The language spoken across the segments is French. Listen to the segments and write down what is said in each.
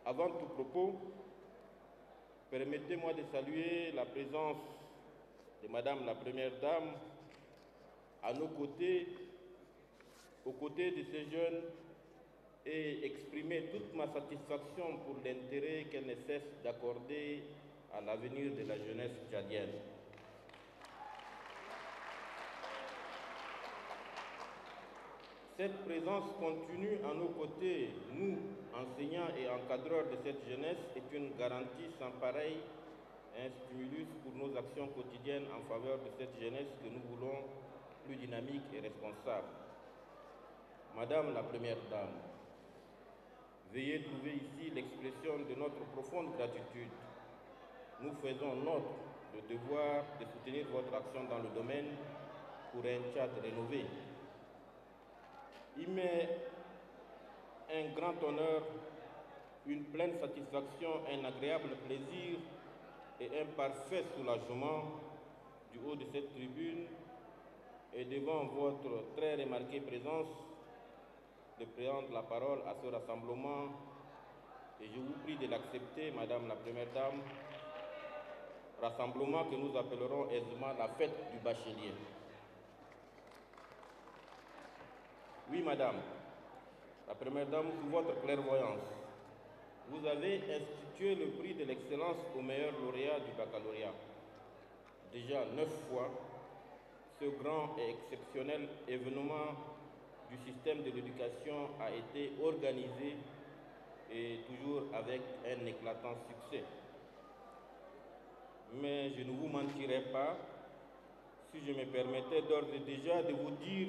Avant tout propos, permettez-moi de saluer la présence de Madame la Première Dame à nos côtés, aux côtés de ces jeunes, et exprimer toute ma satisfaction pour l'intérêt qu'elle ne cesse d'accorder à l'avenir de la jeunesse tchadienne. Cette présence continue à nos côtés, nous, enseignants et encadreurs de cette jeunesse, est une garantie sans pareil, un stimulus pour nos actions quotidiennes en faveur de cette jeunesse que nous voulons plus dynamique et responsable. Madame la Première Dame, veuillez trouver ici l'expression de notre profonde gratitude. Nous faisons notre devoir de soutenir votre action dans le domaine pour un Tchad rénové. Il m'est un grand honneur, une pleine satisfaction, un agréable plaisir et un parfait soulagement du haut de cette tribune et devant votre très remarquée présence de prendre la parole à ce rassemblement, et je vous prie de l'accepter, Madame la Première Dame, rassemblement que nous appellerons aisément la fête du bachelier. Oui, Madame la Première Dame, sous votre clairvoyance, vous avez institué le prix de l'excellence aux meilleurs lauréats du baccalauréat. Déjà 9 fois, ce grand et exceptionnel événement du système de l'éducation a été organisé et toujours avec un éclatant succès. Mais je ne vous mentirai pas si je me permettais d'ores et déjà de vous dire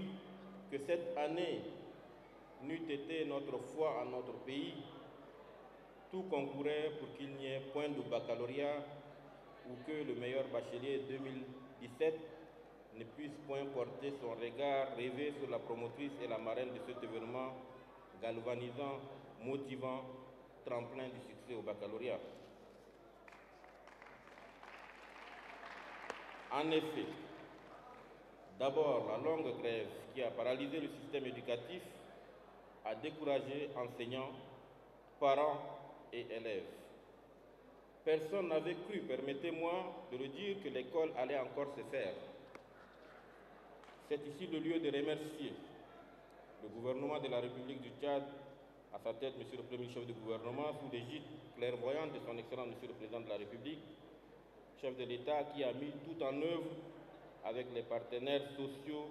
que cette année n'eût été notre foi en notre pays, tout concourait pour qu'il n'y ait point de baccalauréat ou que le meilleur bachelier 2017 ne puisse point porter son regard rêvé sur la promotrice et la marraine de cet événement galvanisant, motivant, tremplin du succès au baccalauréat. En effet, d'abord, la longue grève qui a paralysé le système éducatif a découragé enseignants, parents et élèves. Personne n'avait cru, permettez-moi de le dire, que l'école allait encore se faire. C'est ici le lieu de remercier le gouvernement de la République du Tchad, à sa tête, Monsieur le Premier chef du gouvernement, sous l'égide clairvoyante de son Excellence Monsieur le Président de la République, chef de l'État qui a mis tout en œuvre avec les partenaires sociaux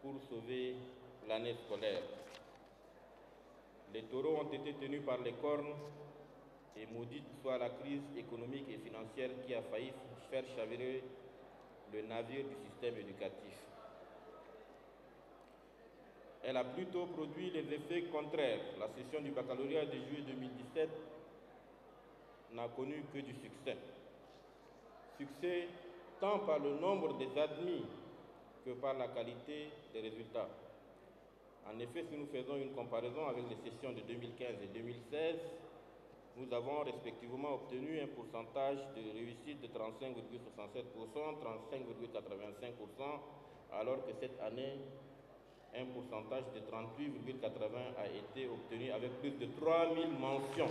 pour sauver l'année scolaire. Les taureaux ont été tenus par les cornes et maudite soit la crise économique et financière qui a failli faire chavirer le navire du système éducatif. Elle a plutôt produit les effets contraires. La session du baccalauréat de juillet 2017 n'a connu que du succès. Succès tant par le nombre des admis que par la qualité des résultats. En effet, si nous faisons une comparaison avec les sessions de 2015 et 2016, nous avons respectivement obtenu un pourcentage de réussite de 35,67%, 35,85%, alors que cette année, un pourcentage de 38,80% a été obtenu avec plus de 3000 mentions.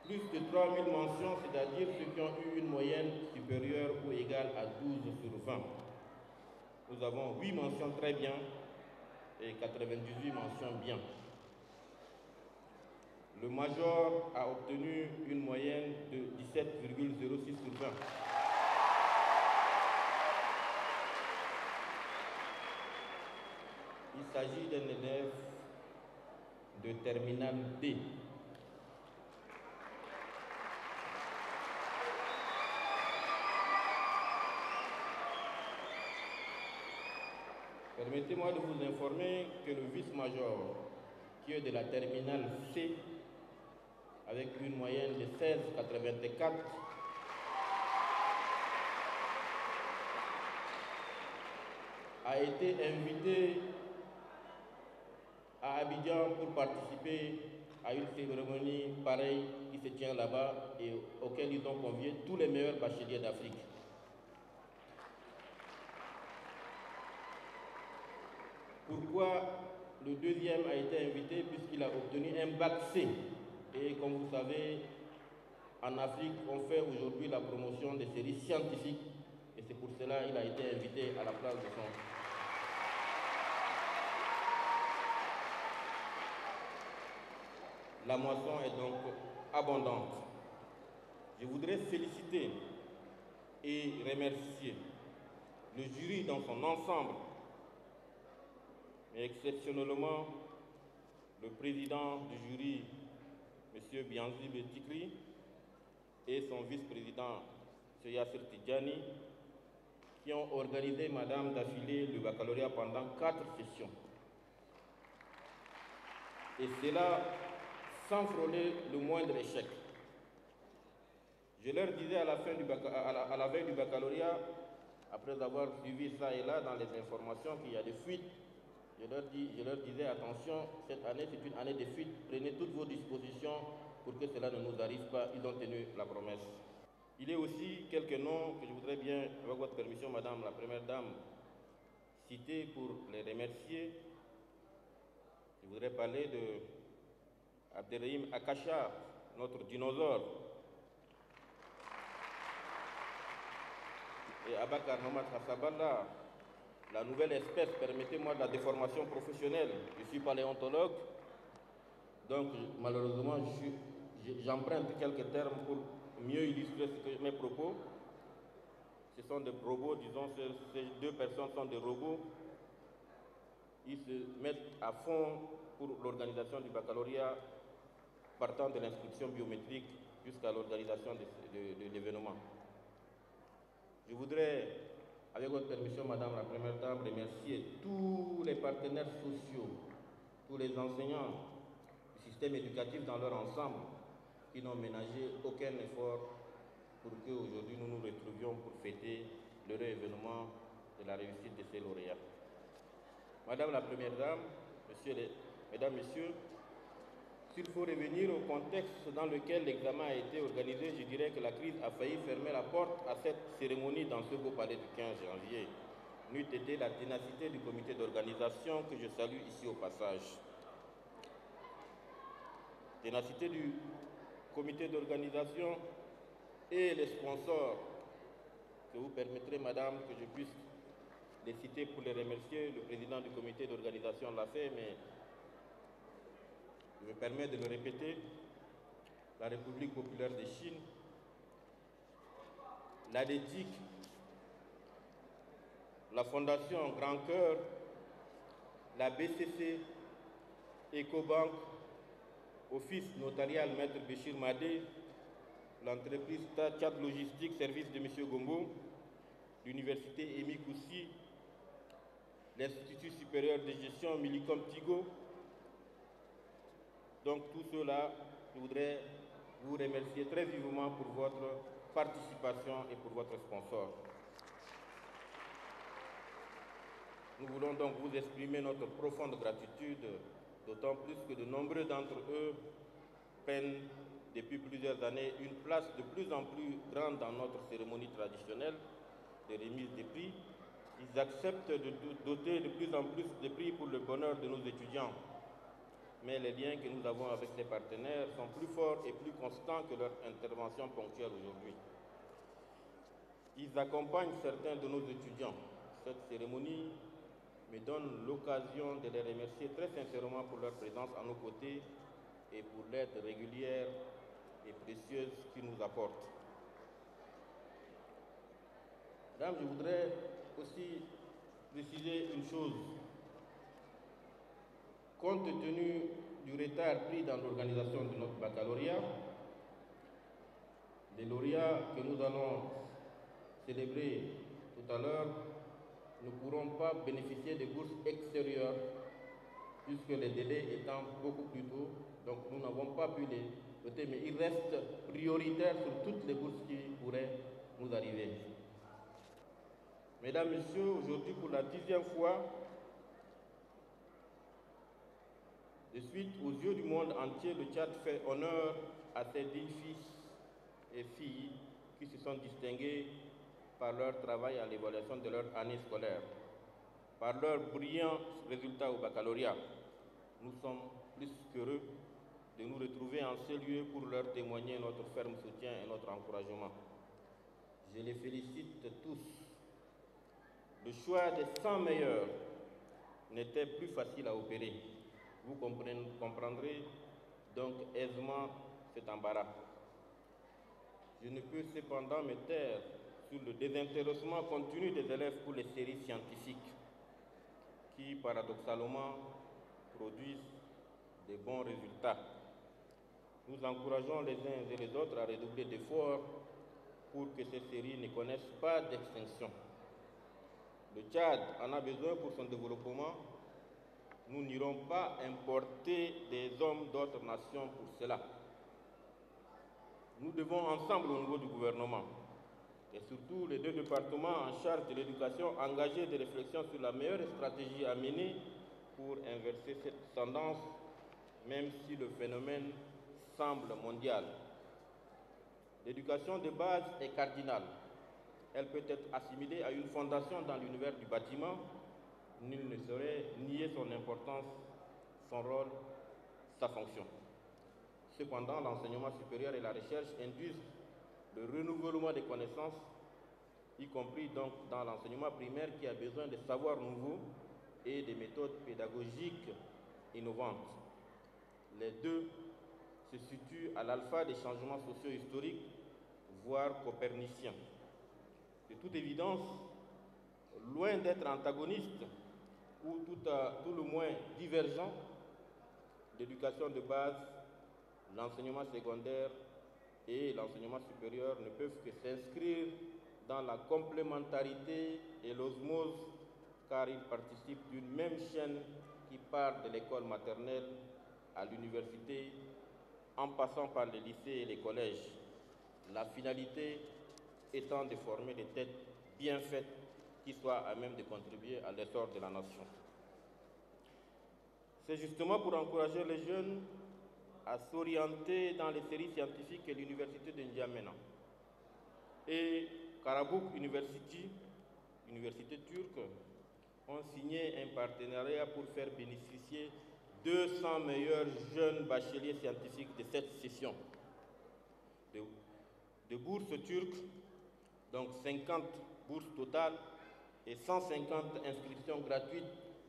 Plus de 3000 mentions, c'est-à-dire ceux qui ont eu une moyenne supérieure ou égale à 12 sur 20. Nous avons 8 mentions très bien et 98 mentions bien. Le major a obtenu une moyenne 17,06 sur 20. Il s'agit d'un élève de terminale D. Permettez-moi de vous informer que le vice-major, qui est de la terminale C, avec une moyenne de 16,84, a été invité à Abidjan pour participer à une cérémonie pareille qui se tient là-bas et auquel ils ont convié tous les meilleurs bacheliers d'Afrique. Pourquoi le deuxième a été invité? Puisqu'il a obtenu un bac C. Et comme vous savez, en Afrique, on fait aujourd'hui la promotion des séries scientifiques. Et c'est pour cela qu'il a été invité à la place de son... La moisson est donc abondante. Je voudrais féliciter et remercier le jury dans son ensemble, mais exceptionnellement le président du jury, M. Bianzi Betikri, et son vice-président, M. Yasser Tidjani, qui ont organisé, madame, d'affilée le baccalauréat pendant 4 sessions. Et cela sans frôler le moindre échec. Je leur disais à la veille du baccalauréat, après avoir suivi ça et là dans les informations qu'il y a des fuites, je leur disais attention, cette année c'est une année de fuite, prenez toutes vos dispositions pour que cela ne nous arrive pas. Ils ont tenu la promesse. Il y a aussi quelques noms que je voudrais bien, avec votre permission, madame la première dame, citer pour les remercier. Je voudrais parler de Abderrahim Akacha, notre dinosaure, et Abakar Mohamed Hassaballa, la nouvelle espèce, permettez-moi, de la déformation professionnelle. Je suis paléontologue, donc malheureusement j'emprunte quelques termes pour mieux illustrer mes propos. Ce sont des robots, disons, ces deux personnes sont des robots. Ils se mettent à fond pour l'organisation du baccalauréat, partant de l'inscription biométrique jusqu'à l'organisation de l'événement. Je voudrais, avec votre permission, madame la première dame, remercier tous les partenaires sociaux, tous les enseignants du système éducatif dans leur ensemble, qui n'ont ménagé aucun effort pour qu'aujourd'hui nous nous retrouvions pour fêter l'heureux événement de la réussite de ces lauréats. Madame la première dame, mesdames, messieurs, s'il faut revenir au contexte dans lequel l'examen a été organisé, je dirais que la crise a failli fermer la porte à cette cérémonie dans ce beau palais du 15 janvier. N'eût été la ténacité du comité d'organisation que je salue ici au passage. Ténacité du comité d'organisation et les sponsors, que vous permettrez, madame, que je puisse les citer pour les remercier. Le président du comité d'organisation l'a fait, mais je me permets de le répéter. La République populaire de Chine, l'ADETIC, la Fondation Grand Cœur, la BCC, Ecobank, Office notarial Maître Béchir Madé, l'entreprise Tchad Logistique, service de M. Gombo, l'université Émi Koussi, l'Institut supérieur de gestion Millicom Tigo. Donc tout cela, je voudrais vous remercier très vivement pour votre participation et pour votre sponsor. Nous voulons donc vous exprimer notre profonde gratitude, d'autant plus que de nombreux d'entre eux prennent depuis plusieurs années une place de plus en plus grande dans notre cérémonie traditionnelle de remise des prix. Ils acceptent de doter de plus en plus de prix pour le bonheur de nos étudiants. Mais les liens que nous avons avec ces partenaires sont plus forts et plus constants que leur intervention ponctuelle aujourd'hui. Ils accompagnent certains de nos étudiants. Cette cérémonie me donne l'occasion de les remercier très sincèrement pour leur présence à nos côtés et pour l'aide régulière et précieuse qu'ils nous apportent. Madame, je voudrais aussi préciser une chose. Compte tenu du retard pris dans l'organisation de notre baccalauréat, les lauréats que nous allons célébrer tout à l'heure ne pourront pas bénéficier de bourses extérieures puisque les délais étant beaucoup plus tôt, donc nous n'avons pas pu les voter, mais il reste prioritaire sur toutes les bourses qui pourraient nous arriver. Mesdames, Messieurs, aujourd'hui pour la 10e fois, de suite aux yeux du monde entier, le Tchad fait honneur à ses dignes fils et filles qui se sont distingués par leur travail à l'évaluation de leur année scolaire, par leurs brillants résultats au baccalauréat. Nous sommes plus qu'heureux de nous retrouver en ce lieu pour leur témoigner notre ferme soutien et notre encouragement. Je les félicite tous. Le choix des 100 meilleurs n'était plus facile à opérer. Vous comprendrez donc aisément cet embarras. Je ne peux cependant me taire sur le désintéressement continu des élèves pour les séries scientifiques qui, paradoxalement, produisent de bons résultats. Nous encourageons les uns et les autres à redoubler d'efforts pour que ces séries ne connaissent pas d'extinction. Le Tchad en a besoin pour son développement. Nous n'irons pas importer des hommes d'autres nations pour cela. Nous devons ensemble au niveau du gouvernement et surtout les deux départements en charge de l'éducation engager des réflexions sur la meilleure stratégie à mener pour inverser cette tendance, même si le phénomène semble mondial. L'éducation de base est cardinale. Elle peut être assimilée à une fondation dans l'univers du bâtiment. Nul ne saurait nier son importance, son rôle, sa fonction. Cependant, l'enseignement supérieur et la recherche induisent le renouvellement des connaissances, y compris donc dans l'enseignement primaire qui a besoin de savoirs nouveaux et de méthodes pédagogiques innovantes. Les deux se situent à l'alpha des changements socio-historiques, voire coperniciens. De toute évidence, loin d'être antagonistes ou tout le moins divergents, l'éducation de base, l'enseignement secondaire et l'enseignement supérieur ne peuvent que s'inscrire dans la complémentarité et l'osmose car ils participent d'une même chaîne qui part de l'école maternelle à l'université en passant par les lycées et les collèges. La finalité étant de former des têtes bien faites qui soient à même de contribuer à l'essor de la nation. C'est justement pour encourager les jeunes à s'orienter dans les séries scientifiques que l'université de N'Djamena et Karabouk University, université turque, ont signé un partenariat pour faire bénéficier 200 meilleurs jeunes bacheliers scientifiques de cette session de bourses turques, donc 50 bourses totales et 150 inscriptions gratuites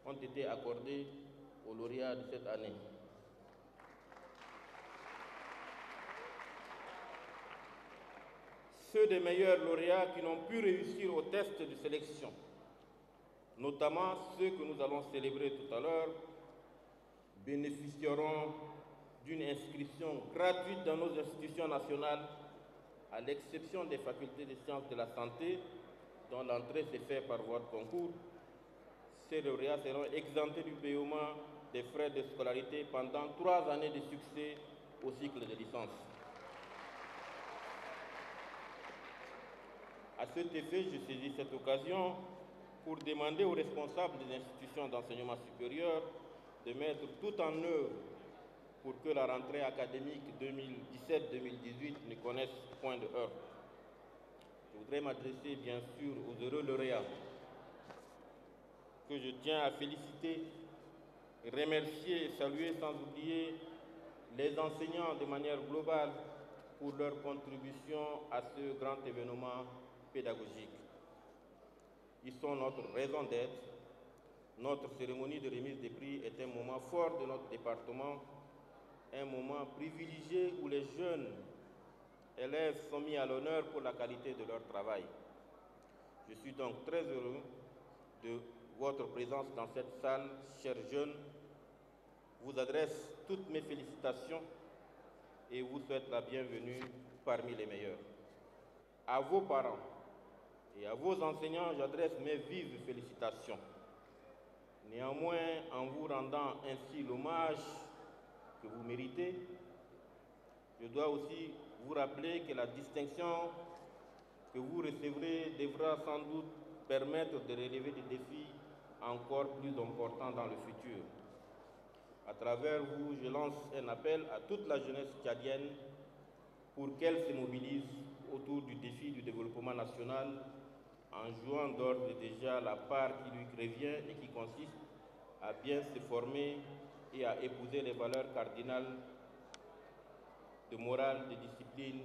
ont été accordées aux lauréats de cette année. Ceux des meilleurs lauréats qui n'ont pu réussir au test de sélection, notamment ceux que nous allons célébrer tout à l'heure, bénéficieront d'une inscription gratuite dans nos institutions nationales, à l'exception des facultés de sciences de la santé, dont l'entrée s'est faite par voie de concours. Ces lauréats seront exemptés du paiement des frais de scolarité pendant 3 années de succès au cycle de licence. À cet effet, je saisis cette occasion pour demander aux responsables des institutions d'enseignement supérieur de mettre tout en œuvre pour que la rentrée académique 2017-2018 ne connaisse point de heurts. Je voudrais m'adresser bien sûr aux heureux lauréats que je tiens à féliciter, remercier et saluer sans oublier les enseignants de manière globale pour leur contribution à ce grand événement pédagogique. Ils sont notre raison d'être. Notre cérémonie de remise des prix est un moment fort de notre département, un moment privilégié où les jeunes élèves sont mis à l'honneur pour la qualité de leur travail. Je suis donc très heureux de votre présence dans cette salle, chers jeunes. Je vous adresse toutes mes félicitations et vous souhaite la bienvenue parmi les meilleurs. À vos parents et à vos enseignants, j'adresse mes vives félicitations. Néanmoins, en vous rendant ainsi l'hommage que vous méritez, je dois aussi vous rappeler que la distinction que vous recevrez devra sans doute permettre de relever des défis encore plus importants dans le futur. À travers vous, je lance un appel à toute la jeunesse tchadienne pour qu'elle se mobilise autour du défi du développement national en jouant d'ores et déjà la part qui lui revient et qui consiste à bien se former et à épouser les valeurs cardinales de morale, de discipline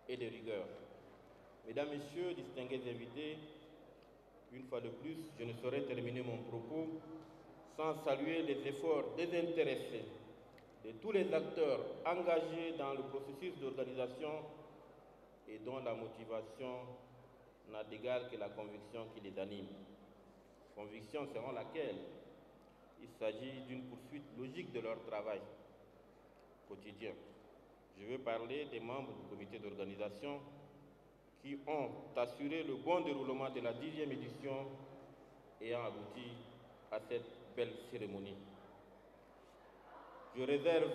et de rigueur. Mesdames, Messieurs, distingués invités, une fois de plus, je ne saurais terminer mon propos sans saluer les efforts désintéressés de tous les acteurs engagés dans le processus d'organisation et dont la motivation n'a d'égal que la conviction qui les anime. Conviction selon laquelle il s'agit d'une poursuite logique de leur travail quotidien. Je veux parler des membres du comité d'organisation qui ont assuré le bon déroulement de la 10e édition ayant abouti à cette belle cérémonie. Je réserve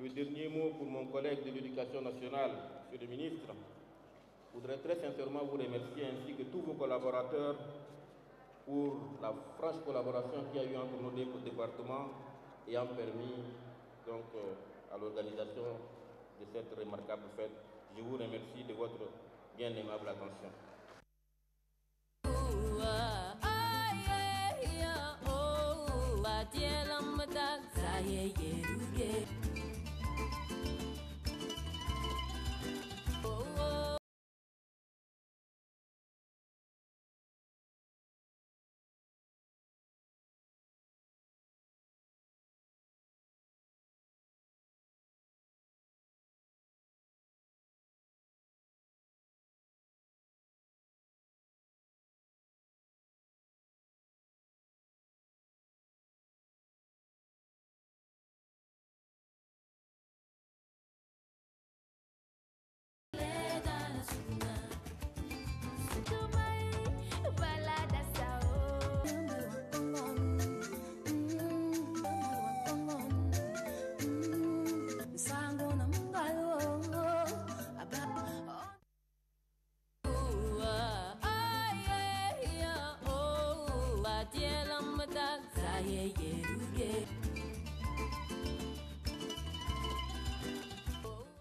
le dernier mot pour mon collègue de l'Éducation nationale, Monsieur le ministre. Je voudrais très sincèrement vous remercier ainsi que tous vos collaborateurs pour la franche collaboration qu'il y a eu entre nos deux départements ayant permis donc, à l'organisation de cette remarquable fête. Je vous remercie de votre bien aimable attention.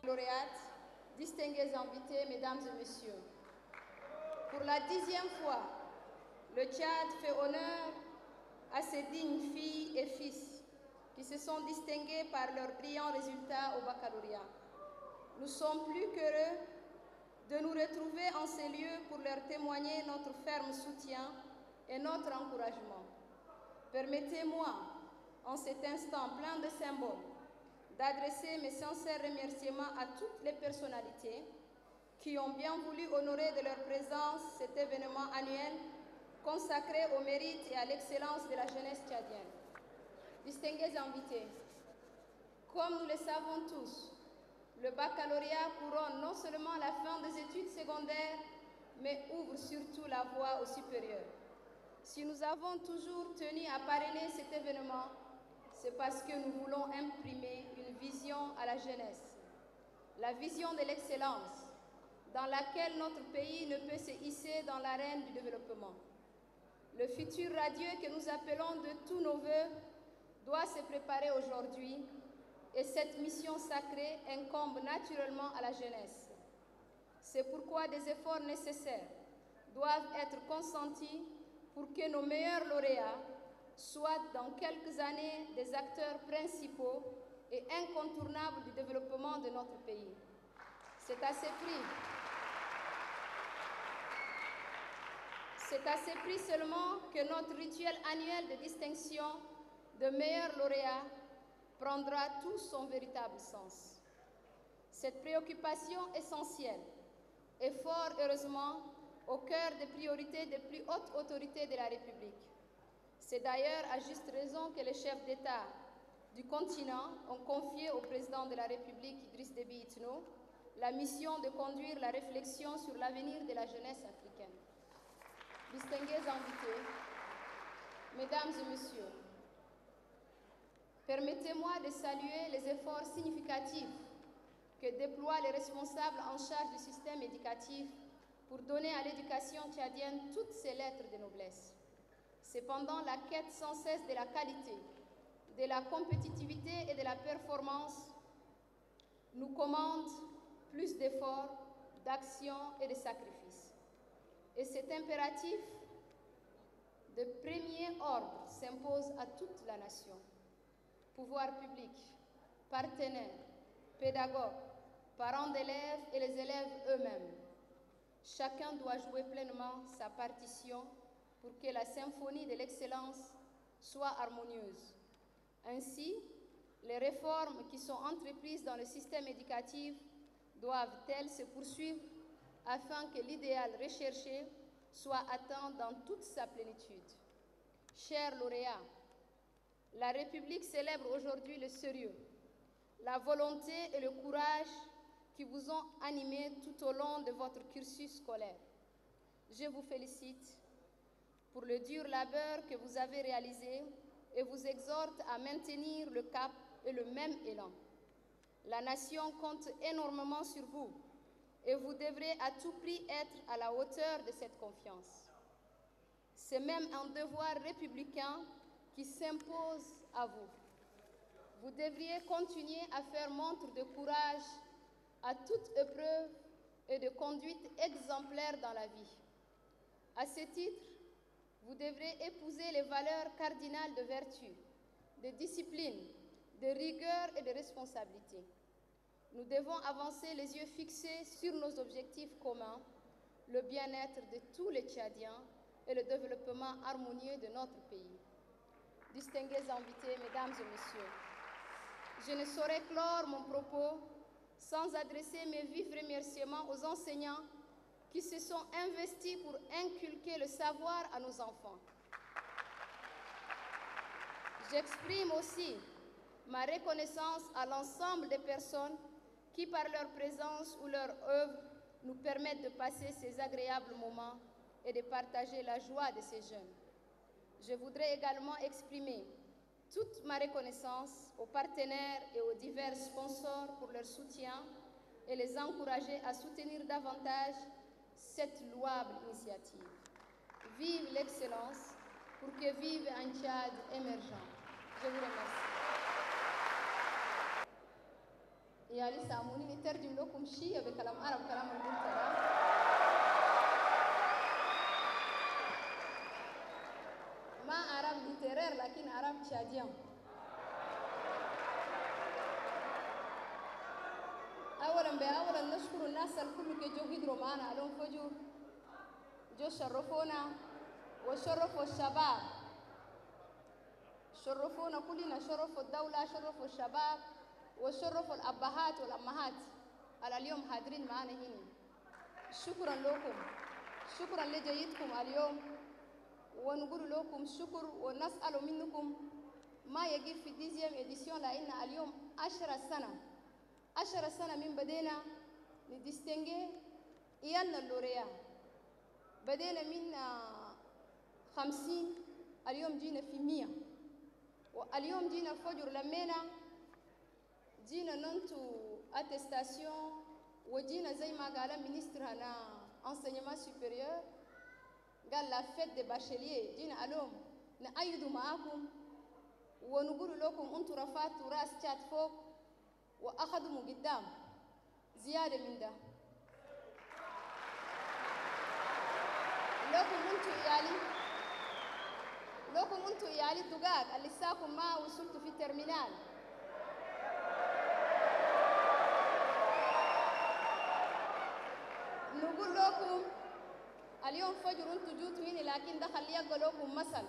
Lauréates, distingués invités, mesdames et messieurs, pour la 10e fois, le Tchad fait honneur à ses dignes filles et fils qui se sont distingués par leurs brillants résultats au baccalauréat. Nous sommes plus qu'heureux de nous retrouver en ces lieux pour leur témoigner notre ferme soutien et notre encouragement. Permettez-moi, en cet instant plein de symboles, d'adresser mes sincères remerciements à toutes les personnalités qui ont bien voulu honorer de leur présence cet événement annuel consacré au mérite et à l'excellence de la jeunesse tchadienne. Distingués invités, comme nous le savons tous, le baccalauréat couronne non seulement la fin des études secondaires, mais ouvre surtout la voie au supérieur. Si nous avons toujours tenu à parrainer cet événement, c'est parce que nous voulons imprimer une vision à la jeunesse, la vision de l'excellence, dans laquelle notre pays ne peut se hisser dans l'arène du développement. Le futur radieux que nous appelons de tous nos vœux doit se préparer aujourd'hui et cette mission sacrée incombe naturellement à la jeunesse. C'est pourquoi des efforts nécessaires doivent être consentis pour que nos meilleurs lauréats soient dans quelques années des acteurs principaux et incontournables du développement de notre pays. C'est à ce prix seulement que notre rituel annuel de distinction de meilleurs lauréats prendra tout son véritable sens. Cette préoccupation essentielle est fort heureusement au cœur des priorités des plus hautes autorités de la République. C'est d'ailleurs à juste raison que les chefs d'État du continent ont confié au président de la République, Idriss Déby Itno, la mission de conduire la réflexion sur l'avenir de la jeunesse africaine. Distingués invités, Mesdames et Messieurs, permettez-moi de saluer les efforts significatifs que déploient les responsables en charge du système éducatif pour donner à l'éducation tchadienne toutes ses lettres de noblesse. Cependant, la quête sans cesse de la qualité, de la compétitivité et de la performance nous commande plus d'efforts, d'actions et de sacrifices. Et cet impératif de premier ordre s'impose à toute la nation. Pouvoirs publics, partenaires, pédagogues, parents d'élèves et les élèves eux-mêmes. Chacun doit jouer pleinement sa partition pour que la symphonie de l'excellence soit harmonieuse. Ainsi, les réformes qui sont entreprises dans le système éducatif doivent-elles se poursuivre afin que l'idéal recherché soit atteint dans toute sa plénitude. Chers lauréats, la République célèbre aujourd'hui le sérieux, la volonté et le courage qui vous ont animés tout au long de votre cursus scolaire. Je vous félicite pour le dur labeur que vous avez réalisé et vous exhorte à maintenir le cap et le même élan. La nation compte énormément sur vous et vous devrez à tout prix être à la hauteur de cette confiance. C'est même un devoir républicain qui s'impose à vous. Vous devriez continuer à faire montre de courage à toute épreuve et de conduite exemplaire dans la vie. À ce titre, vous devrez épouser les valeurs cardinales de vertu, de discipline, de rigueur et de responsabilité. Nous devons avancer les yeux fixés sur nos objectifs communs, le bien-être de tous les Tchadiens et le développement harmonieux de notre pays. Distingués invités, Mesdames et Messieurs, je ne saurais clore mon propos sans adresser mes vifs remerciements aux enseignants qui se sont investis pour inculquer le savoir à nos enfants. J'exprime aussi ma reconnaissance à l'ensemble des personnes qui, par leur présence ou leur œuvre, nous permettent de passer ces agréables moments et de partager la joie de ces jeunes. Je voudrais également exprimer toute ma reconnaissance aux partenaires et aux divers sponsors pour leur soutien et les encourager à soutenir davantage cette louable initiative. Vive l'excellence pour que vive un Tchad émergent. Je vous remercie. يعني ساموني نترجم لكم شيء بكلام عرب كلام البنت ما عرب ليترير لكن عرب تشاديان. أولا نشكر الناس الكل كي جو هيدرو معنا اليوم فجور جو شرفونا وشرفوا الشباب، شرفونا كلنا، شرفوا الدولة، شرفوا الشباب وشرفوا الأبهات والأمهات على اليوم حاضرين معنا هنا. شكرا لكم، شكرا لجيتكم اليوم، ونقول لكم شكر ونسأل منكم ما يجب في ديزيام إديسيون لأن اليوم 10 سنة من بدينا نديستنجي إيانا اللوريا، بدينا من 50 اليوم جينا في 100 واليوم جينا فجر لمينا جينا ننتو اتستاسيون وجينا زي ما قال ministre هنا enseignement supérieur قال لا فيت دي باشلير جينا اليوم نأيدوا معاكم ونقول لكم انتوا رفعتوا راس تشاد فوق واخذوا من قدام زياده من ده. لكم انتوا عيالي الدقاق اللي لساكم ما وصلتوا في الترمينال. نقول لكم اليوم فجر انتوا جوتوا هنا لكن ده خلي يبقى لكم مثل،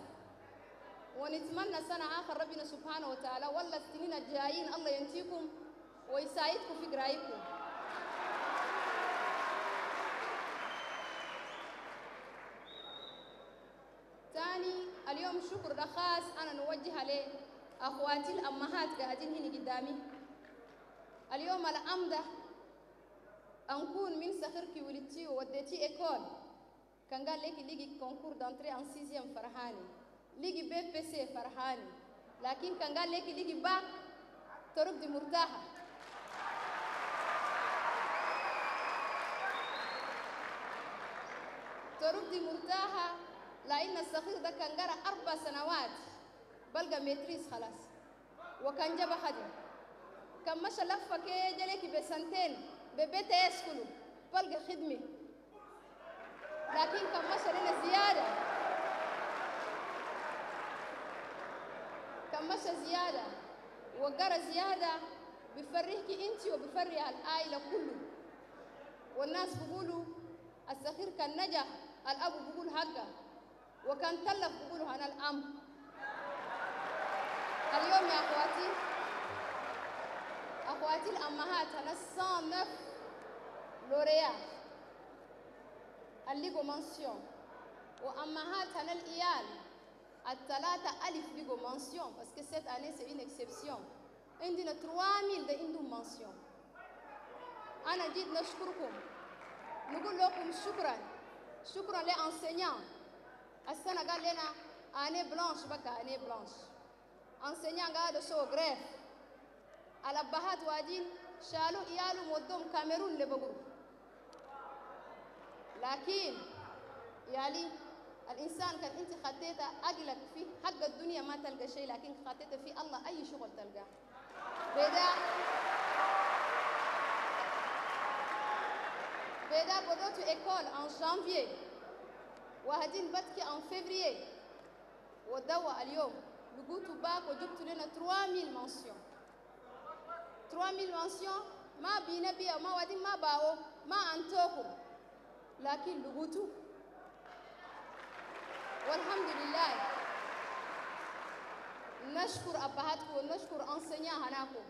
ونتمنى سنة آخر ربنا سبحانه وتعالى والله السنين الجايين الله ينتيكم ويساعدكم في قرايكم. كم شكر ده خاص أنا نوجه لأخواتي الأمهات قاعدين هنا قدامي. اليوم الأمدة أنكون من سخركي ولدتي ووديتي إيكول كان قال لك ليجي كونكور دانتري ان سيزيام فرحاني ليجي بي بي سي فرحاني لكن كان قال لك ليجي باك ترد مرتاحة. ترد مرتاحة لأن الصغير ده كان قرأ 4 سنوات بلقى ميتريس خلاص وكان جاب خدم كان مشى لفة كي جالك بسنتين ببيت يسكنوا بلقى خدمة لكن كان مشى لنا زيادة كان مشى زيادة وقرأ زيادة بفرحك انت وبفرح العائلة كله والناس بيقولوا الصغير كان نجح الأب بيقول حقه وكان تلف بيقولوا أنا الأم. اليوم يا أخواتي الأمهات أنا 109 لوريات اللي منسيون وأمهات أنا الإيال الثلاثة ألف ليغو منسيون parce que cette année c'est une exception. عندنا 3000 ده عندهم منسيون. أنا جيت نشكركم نقول لكم شكرا لأنسينيان. السنة قال لنا أني بلانش بقى أني بلانش. أنسينيان قاعد سو غريف. الأبهات واجين شالوا إيالهم ودوم كاميرون لبقول. لكن يالي الإنسان كان أنت خطيته أقلك في حق الدنيا ما تلقى شيء لكن خطيته في الله أي شغل تلقاه. بدا بدأت école en janvier وهدين بتكي en février ودوا اليوم لقيت باك وجبت لنا 3000 منسيون 3000 منسيون ما بينا بيا ما ودين ما باو ما أنتوكم لكن لقيتوا والحمد لله نشكر أبهاتكم ونشكر أنسينيان هناكم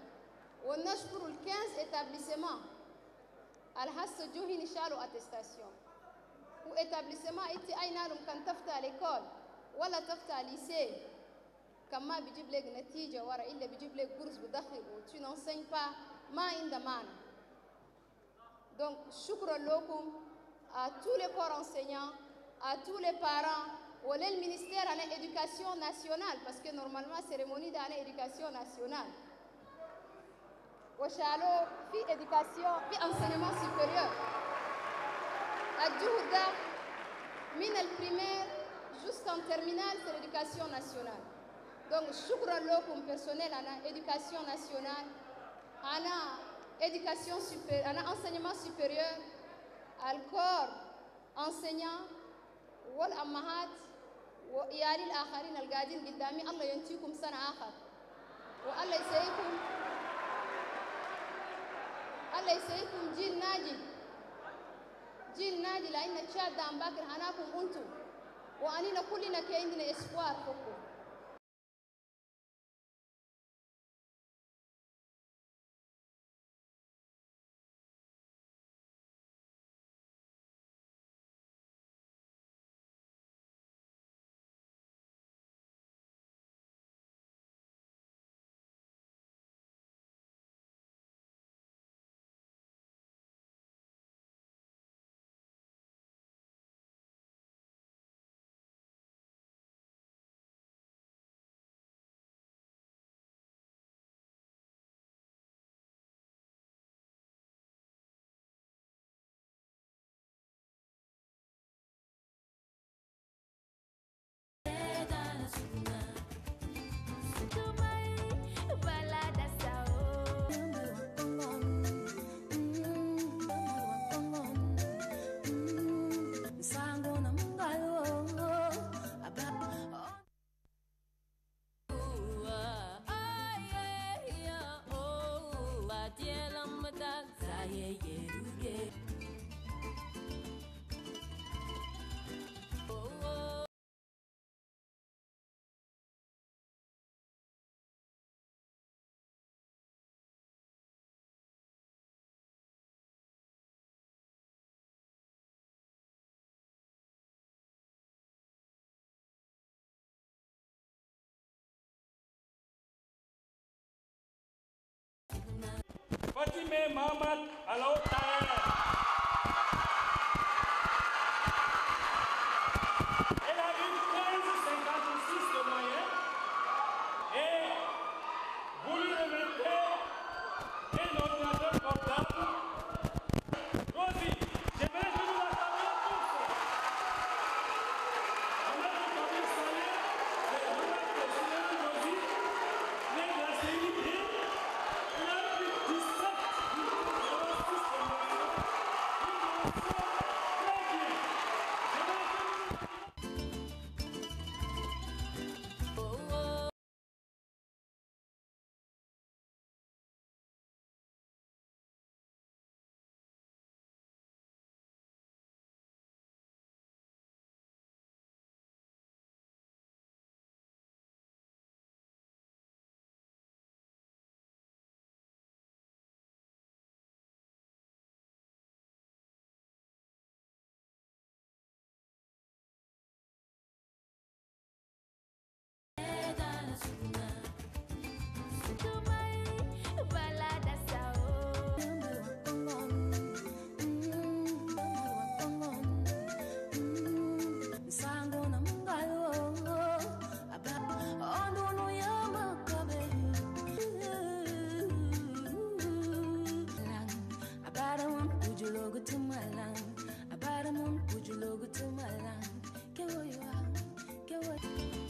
ونشكر ال 15 établissements الهسه جو هنا شالوا اتستاسيون وإتابليسمون إنتي أي نالهم كان تفتح ليكول ولا تفتح ليسي كان ما بيجيب لك نتيجة ورا إلا بيجيب لك قرص بدخل وتو نونسين با ما عنده معنى. Donc شكرا لكم à tous les corps enseignants, à tous les parents ولل ministère à l'éducation nationale parce que normalement cérémonie de l'éducation nationale وشالوا في éducation في enseignement supérieur الجهد ده من البريمير jusqu'en terminale c'est l'éducation nationale. Donc شكرا لكم personnel أنا éducation nationale أنا éducation supérieure أنا enseignement supérieur الكور enseignant والأمهات وإيالي الآخرين القاعدين قدامي الله ينتيكم سنة آخر والله يسيكم جيل ناجي لأن تشاد دام باكر هناكم أنتم وأنينا كلنا كأننا إسفار فوقكم. Assime Mahamat Alaotaer. Elle a eu 15,56 de moyenne et vous lui remettez un ordinateur portable. Rosie, j'aimerais que nous l'attendions tous. On a tout envie de saluer le président Rosie, mais la CNIB, il a eu 17,56 de moyenne. Une mention très bien. J'aimerais que nous About a moon, would you look to my land? Get where you are, get where